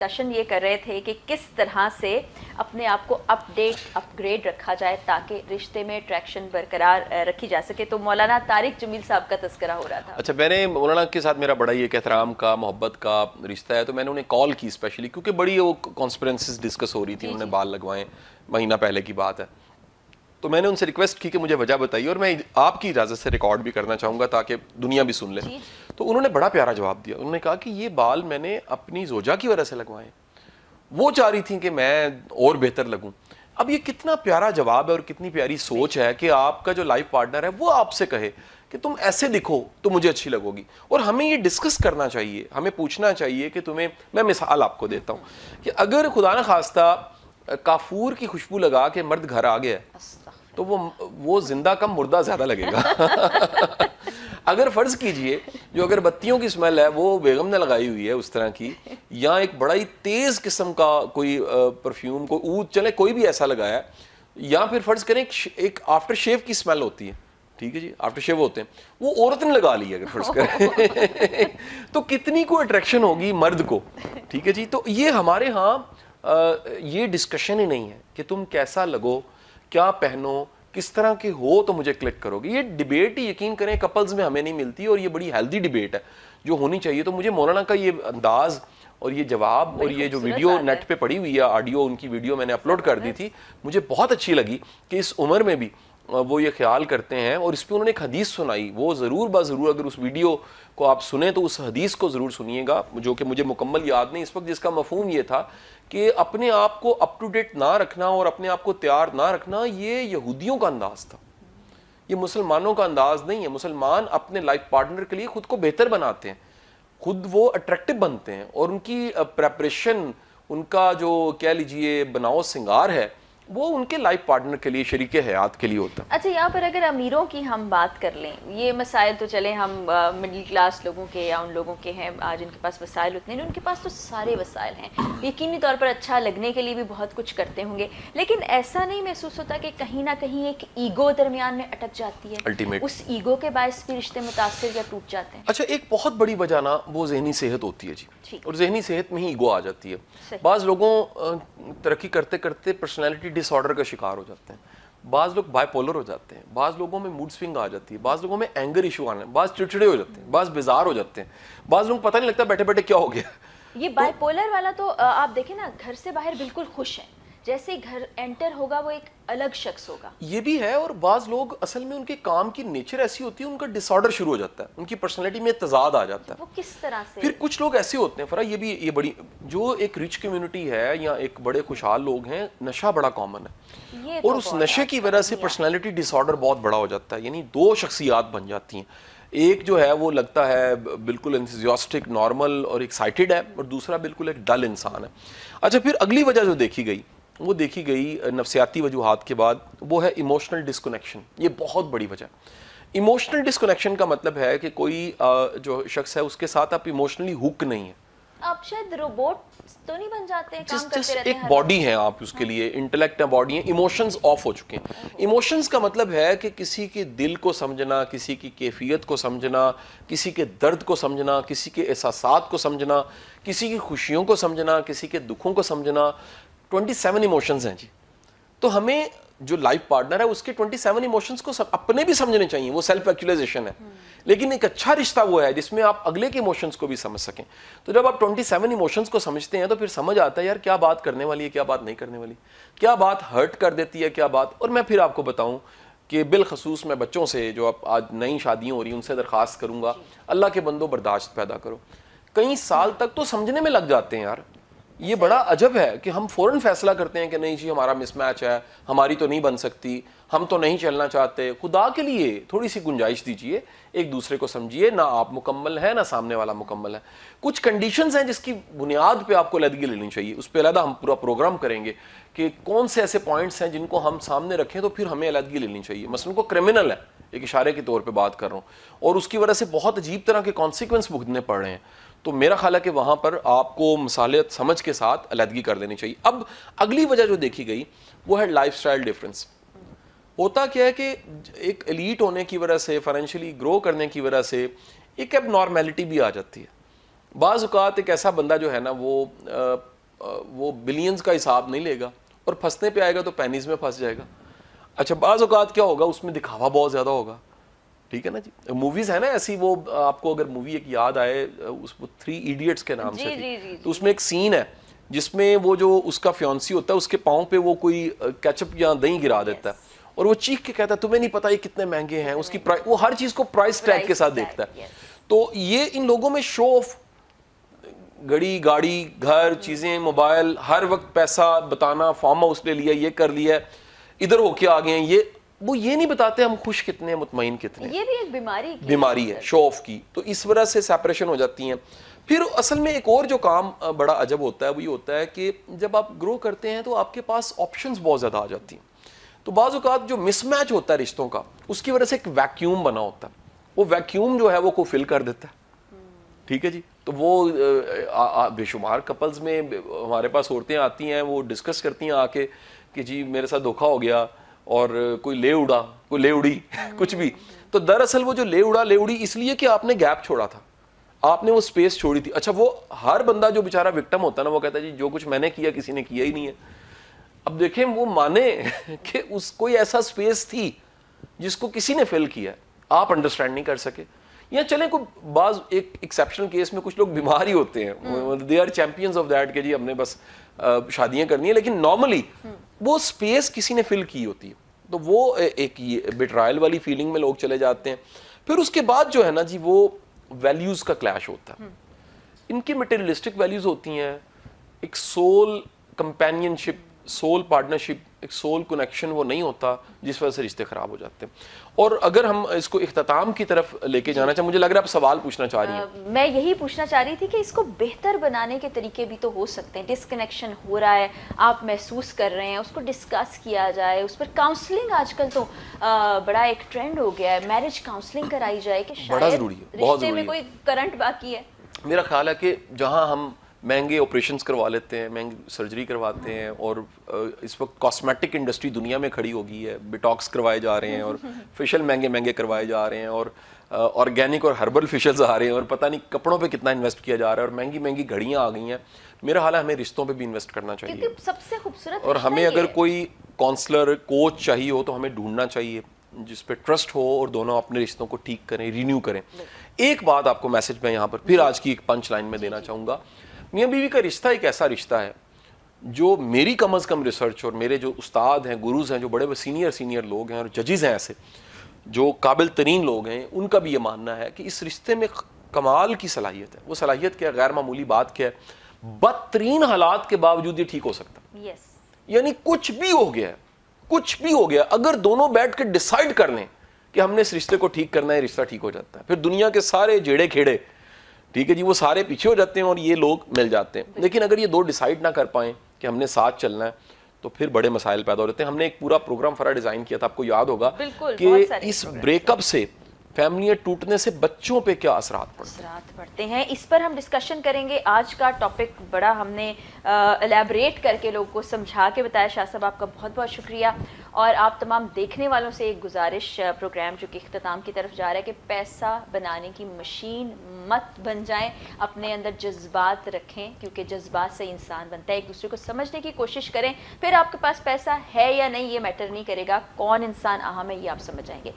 Session ये कर रहे थे कि किस तरह से अपने आप को अपग्रेड रखा जाए ताकि रिश्ते में अट्रैक्शन बरकरार रखी जा सके। तो मौलाना तारिक जमील साहब का तज़किरा हो रहा था। अच्छा, मैंने मौलाना के साथ मेरा बड़ा ही एक एहतराम का, मोहब्बत का रिश्ता है, तो मैंने उन्हें कॉल की स्पेशली, क्योंकि बड़ी वो कॉन्स्पिरेंसीज डिस्कस हो रही थी। उन्होंने बाल लगवाए, महीना पहले की बात है। तो मैंने उनसे रिक्वेस्ट की कि मुझे वजह बताइए, और मैं आपकी इजाज़त से रिकॉर्ड भी करना चाहूँगा ताकि दुनिया भी सुन ले। तो उन्होंने बड़ा प्यारा जवाब दिया। उन्होंने कहा कि ये बाल मैंने अपनी ज़ोजा की वजह से लगवाए, वो चाह रही थी कि मैं और बेहतर लगूं। अब ये कितना प्यारा जवाब है और कितनी प्यारी सोच है कि आपका जो लाइफ पार्टनर है वो आपसे कहे कि तुम ऐसे दिखो तो मुझे अच्छी लगोगी। और हमें ये डिस्कस करना चाहिए, हमें पूछना चाहिए कि तुम्हें, मैं मिसाल आपको देता हूँ कि अगर खुदा न खास्ता काफूर की खुशबू लगा के मर्द घर आ गया तो वो जिंदा कम मुर्दा ज्यादा लगेगा। अगर फर्ज कीजिए जो अगरबत्तियों की स्मेल है वो बेगम ने लगाई हुई है उस तरह की, या एक बड़ा ही तेज किस्म का कोई परफ्यूम को ऊद चले कोई भी ऐसा लगाया, या फिर फर्ज करें एक आफ्टर शेव की स्मेल होती है, ठीक है जी, आफ्टर शेव होते हैं, वो औरत ने लगा ली अगर फर्ज करें तो कितनी को अट्रैक्शन होगी मर्द को, ठीक है जी। तो ये हमारे यहाँ ये डिस्कशन ही नहीं है कि तुम कैसा लगो, क्या पहनो, किस तरह के हो तो मुझे क्लिक करोगे। ये डिबेट ही यकीन करें कपल्स में हमें नहीं मिलती, और ये बड़ी हेल्दी डिबेट है जो होनी चाहिए। तो मुझे मौलाना का ये अंदाज और ये जवाब और ये जो वीडियो नेट पे पड़ी हुई है, ऑडियो, उनकी वीडियो मैंने अपलोड कर दी थी, मुझे बहुत अच्छी लगी कि इस उम्र में भी वो ये ख्याल करते हैं। और इस पर उन्होंने एक हदीस सुनाई, वो ज़रूर ज़रूर अगर उस वीडियो को आप सुने तो उस हदीस को ज़रूर सुनिएगा, जो कि मुझे मुकम्मल याद नहीं इस वक्त, जिसका मफहूम ये था कि अपने आप को अप टू डेट ना रखना और अपने आप को तैयार ना रखना ये यहूदियों का अंदाज था, ये मुसलमानों का अंदाज नहीं है। मुसलमान अपने लाइफ पार्टनर के लिए खुद को बेहतर बनाते हैं, खुद वो अट्रैक्टिव बनते हैं, और उनकी प्रेपरेशन, उनका जो कह लीजिए बनाओ सिंगार है, वो उनके लाइफ पार्टनर के लिए, शरीके हयात के लिए होता है। अच्छा, यहाँ पर अगर अमीरों की हम बात कर लें, ये मसाइल तो चले हम मिडिल क्लास लोगों के या उन लोगों के हैं आज जिनके पास वसाइल उतने नहीं, उनके पास तो सारे वसाइल हैं, यकीनी तौर पर अच्छा लगने के लिए भी बहुत कुछ करते होंगे, लेकिन ऐसा नहीं महसूस होता कि कहीं ना कहीं एक ईगो दरमियान में अटक जाती है, अल्टीमेट उस ईगो के बायस भी रिश्ते मुतासिर या टूट जाते हैं? अच्छा, एक बहुत बड़ी वजह ना वो जहनी सेहत होती है जी, और जहनी सेहत में ही ईगो आ जाती है। बाज़ लोगों तरक्की करते करते पर्सनैलिटी डिसऑर्डर का शिकार हो जाते हैं, बाज़ लोग बाइपोलर हो जाते हैं, बाज़ लोगों में मूड स्विंग आ जाती है, बाज़ लोगों में एंगर इशू आना है, बाज़ चिड़चिड़े हो जाते हैं, बाज़ बेजार हो जाते हैं, बाज़ लोग पता नहीं लगता बैठे बैठे क्या हो गया। ये बाइपोलर वाला तो आप देखें ना, घर से बाहर बिल्कुल खुश है, जैसे ही घर एंटर होगा वो एक अलग शख्स होगा, ये भी है। और बाज़ लोग असल में उनके काम की नेचर ऐसी होती है, उनका डिसऑर्डर शुरू हो जाता है, उनकी पर्सनैलिटी में तजाद आ जाता है। वो किस तरह से? फिर कुछ लोग ऐसे होते हैं, फरा ये बड़ी जो एक रिच कम्युनिटी है या एक बड़े खुशहाल लोग हैं, नशा बड़ा कॉमन है, और उस नशे की वजह से पर्सनैलिटी डिसऑर्डर बहुत बड़ा हो जाता है, यानी दो शख्सियात बन जाती हैं। एक जो है वो लगता है बिल्कुल एंथुसियास्टिक, नॉर्मल और एक्साइटेड है, और दूसरा बिल्कुल एक डल इंसान है। अच्छा, फिर अगली वजह जो देखी गई नफ्सियाती वजूहात के बाद, वो है इमोशनल डिस्कनेक्शन। ये बहुत बड़ी वजह। इमोशनल डिस्कनेक्शन का मतलब है कि कोई जो शख्स है उसके साथ आप इमोशनली हुक नहीं है, आप शायद रोबोट तो नहीं बन जाते हैं, काम करते रहते हैं, एक बॉडी है आप उसके लिए, इंटेलेक्ट है, बॉडी है, इमोशंस ऑफ हो चुके हैं। इमोशंस का मतलब है कि किसी के दिल को समझना, किसी की कैफियत को समझना, किसी के दर्द को समझना, किसी के एहसासात को समझना, किसी की खुशियों को समझना, किसी के दुखों को समझना। 27 इमोशंस हैं जी। तो हमें जो लाइफ पार्टनर है उसके 27 इमोशंस को अपने भी समझने चाहिए, वो सेल्फ एक्चुअलाइजेशन है। लेकिन एक अच्छा रिश्ता वो है जिसमें आप अगले के इमोशंस को भी समझ सकें। तो जब आप 27 इमोशंस को समझते हैं तो फिर समझ आता है यार क्या बात करने वाली है, क्या बात नहीं करने वाली, क्या बात हर्ट कर देती है, क्या बात। और मैं फिर आपको बताऊं कि बिलखसूस मैं बच्चों से जो अब आज नई शादियां हो रही हैं उनसे दरख्वास्त करूंगा, अल्लाह के बंदो बर्दाश्त पैदा करो। कई साल तक तो समझने में लग जाते हैं यार। ये बड़ा अजब है कि हम फौरन फैसला करते हैं कि नहीं जी हमारा मिसमैच है, हमारी तो नहीं बन सकती, हम तो नहीं चलना चाहते। खुदा के लिए थोड़ी सी गुंजाइश दीजिए, एक दूसरे को समझिए, ना आप मुकम्मल है ना सामने वाला मुकम्मल है। कुछ कंडीशंस हैं जिसकी बुनियाद पे आपको अलहदगी लेनी चाहिए, उस पर अलहदा हम पूरा प्रोग्राम करेंगे कि कौन से ऐसे पॉइंट्स हैं जिनको हम सामने रखें तो फिर हमें अलहदगी लेनी चाहिए। मसलन को क्रिमिनल है, एक इशारे के तौर पर बात कर रहा हूँ, और उसकी वजह से बहुत अजीब तरह के कॉन्सिक्वेंस भुगतने पड़ रहे हैं, तो मेरा ख्याल है कि वहाँ पर आपको मसालियत समझ के साथ अलहदगी कर लेनी चाहिए। अब अगली वजह जो देखी गई वो है लाइफस्टाइल डिफरेंस। होता क्या है कि एक एलीट होने की वजह से, फाइनेंशियली ग्रो करने की वजह से एक एबनॉर्मेलिटी भी आ जाती है। بعض اوقات ایک ایسا بندہ جو ہے نا وہ بلینز کا حساب نہیں لے گا اور پھنسنے پہ آئے گا تو پینیز میں پھنس جائے گا. اچھا بعض اوقات کیا ہوگا, اس میں دکھاوا بہت زیادہ ہوگا, ٹھیک ہے نا جی. موویز ہے نا ایسی, وہ آپ کو اگر مووی ایک یاد آئے اس وہ 3 ایڈیٹس کے نام سے تھی, تو اس میں ایک سین ہے جس میں وہ جو اس کا فیونسی ہوتا ہے اس کے پاؤں پہ وہ کوئی کیچپ یا دہی گرا دیتا ہے اور وہ چیخ کے کہتا ہے تمہیں نہیں پتا یہ کتنے مہنگے ہیں, اس کی وہ ہر چیز کو پرائس ٹیگ کے ساتھ دیکھتا ہے. تو یہ ان لوگوں میں شو آف, گاڑی گھر چیزیں موبائل, ہر وقت پیسہ بتانا, فارم ہاؤس لے لیا, یہ کر لیا, ادھر ہو کے آ گئے ہیں, وہ یہ نہیں بتاتے ہم خوش کتنے ہیں, مطمئن کتنے. یہ بھی ایک بیماری ہے شو آف کی. تو اس وجہ سے سیپریشن ہو جاتی ہیں. پھر اصل میں ایک اور جو کام بڑا عجب ہوتا ہے وہ یہ ہوتا ہے کہ جب آپ گرو کرتے ہیں تو آپ کے پاس آپشنز بہت زیادہ آ جاتی ہیں. تو بعض اوقات جو مس میچ ہوتا ہے رشتوں کا, اس کی وجہ سے ایک ویکیوم بنا ہوتا ہے. وہ ویکیوم جو ہے وہ کو فل کر دیتا ہے, ٹھیک ہے جی. تو وہ بے شمار کپلز میں ہمارے پاس عورتیں آتی ہیں, وہ ڈسکس کرتی ہیں آ کے کہ جی میرے ساتھ دھوکا ہو گیا, اور کوئی لے اڑی کچھ بھی. تو دراصل وہ جو لے اڑی اس لیے کہ آپ نے گیپ چھوڑا تھا, آپ نے وہ سپیس چھوڑی تھی. اچھا وہ ہر بندہ جو بیچارہ وکٹم ہوتا ہے نا, وہ کہتا ہے جی جو کچھ میں نے کیا کسی نے کیا ہی نہیں ہے. اب دیکھیں وہ مانے کہ اس کوئی ایسا سپیس تھی جس کو کسی نے فل کیا ہے, آپ انڈرسٹینڈ نہیں کر سکے. یا چلیں کوئی بعض ایک ایکسیپشنل کیس میں کچھ لوگ بیمار ہی ہوتے ہیں, they are champions of that کہ جی ہم نے بس شادیاں کرنی ہیں, لیکن نارملی وہ سپیس کسی نے فل کی ہوتی ہے. تو وہ ایک بیٹرائل والی فیلنگ میں لوگ چلے جاتے ہیں. پھر اس کے بعد جو ہے نا جی وہ ویلیوز کا کلیش ہوتا ہے. ان کی مٹیریلسٹک ویلیوز ہوتی ہیں, ایک سول کمپینین شپ, سول پارٹنرشپ, ایک سول کنیکشن وہ نہیں ہوتا, جس وجہ سے رشتے خراب ہو جاتے ہیں. اور اگر ہم اس کو اختتام کی طرف لے کے جانا چاہیں, مجھے لگ رہا ہے آپ سوال پوچھنا چاہ رہی ہیں. میں یہی پوچھنا چاہ رہی تھی کہ اس کو بہتر بنانے کے طریقے بھی تو ہو سکتے ہیں. ڈسکنیکشن ہو رہا ہے, آپ محسوس کر رہے ہیں, اس کو ڈسکس کیا جائے, اس پر کاؤنسلنگ آج کل تو بڑا ایک ٹرینڈ ہو گیا ہے, میرج کاؤنسلنگ کرائی جائے کہ شاید رشتے میں کوئی کرنٹ باقی ہے. میرا خیال ہے کہ جہاں ہم مہنگے آپریشنز کروا لیتے ہیں, مہنگی سرجری کرواتے ہیں, اور اس وقت کاسمیٹک انڈسٹری دنیا میں کھڑی ہو گئی ہے, بٹاکس کروائے جا رہے ہیں, اور فیشل مہنگے کروائے جا رہے ہیں, اور آرگینک اور ہربل فیشلز آ رہے ہیں, اور پتہ نہیں کپڑوں پہ کتنا انویسٹ کیا جا رہا ہے, اور مہنگی گھڑیاں آ گئی ہیں. میرا حال ہے ہمیں رشتوں پہ بھی انویسٹ کرنا چاہیے. کیونکہ سب سے خوبصورت اور ہمیں اگر کوئی کاؤنسلر کوچ چاہیے ہو تو ہمیں ڈھونڈنا چاہیے جس پہ ٹرسٹ ہو, اور دونوں اپنے رشتوں کو ٹھیک کریں, رینیو کریں. ایک بات آپ کو میسج میں یہاں پر پھر آج کی ایک پنچ لائن میں دینا چاہوں گا. میاں بیوی کا رشتہ ایک ایسا رشتہ ہے جو میری کم از کم ریسرچ, اور میرے جو استاد ہیں, گروز ہیں, جو بڑے سینئر لوگ ہیں, اور ججز ہیں ایسے جو قابل ترین لوگ ہیں, ان کا بھی یہ ماننا ہے کہ اس رشتے میں کمال کی صلاحیت ہے. وہ صلاحیت کیا, غیر معمولی بات کیا ہے, بدترین حالات کے باوجود یہ ٹھیک ہو سکتا ہے. یعنی کچھ بھی ہو گیا, اگر دونوں بیٹھ کے ڈیسائیڈ کر لیں کہ ہم نے اس رشتے کو ٹھیک کرنا ہے, رشتہ ٹھیک ہو جاتا ہے. پھر دنیا کے سارے جیڑے کھیڑے, ٹھیک ہے جی, وہ سارے پیچھے ہو جاتے ہیں اور یہ لوگ مل جاتے ہیں. لیکن اگر یہ دو ڈیسائیڈ نہ کر پائیں کہ ہم نے ساتھ چلنا ہے, تو پھر بڑے مسائل پیدا ہو جاتے ہیں. ہم نے ایک پورا پروگرام فرا ڈیزائن کیا تھا, آپ کو یاد ہوگا, کہ اس بریک اپ سے, فیملیاں ٹوٹنے سے بچوں پہ کیا اثرات پڑتے ہیں, اس پر ہم ڈسکشن کریں گے. آج کا ٹاپک بڑا ہم نے الیبریٹ کر کے لوگوں کو سمجھا کے بتایا. شاہ صاحب آپ کا بہت بہت شکریہ. اور آپ تمام دیکھنے والوں سے ایک گزارش, پروگرام جو کہ اختتام کی طرف جا رہا ہے, کہ پیسہ بنانے کی مشین مت بن جائیں, اپنے اندر جذبات رکھیں, کیونکہ جذبات سے انسان بنتا ہے. ایک دوسرے کو سمجھنے کی کوشش کریں, پھر آپ کے پاس پیسہ ہے یا نہیں یہ میٹر نہیں کرے گا, کون انسان اہم ہے یہ آپ سمجھ جائیں گے.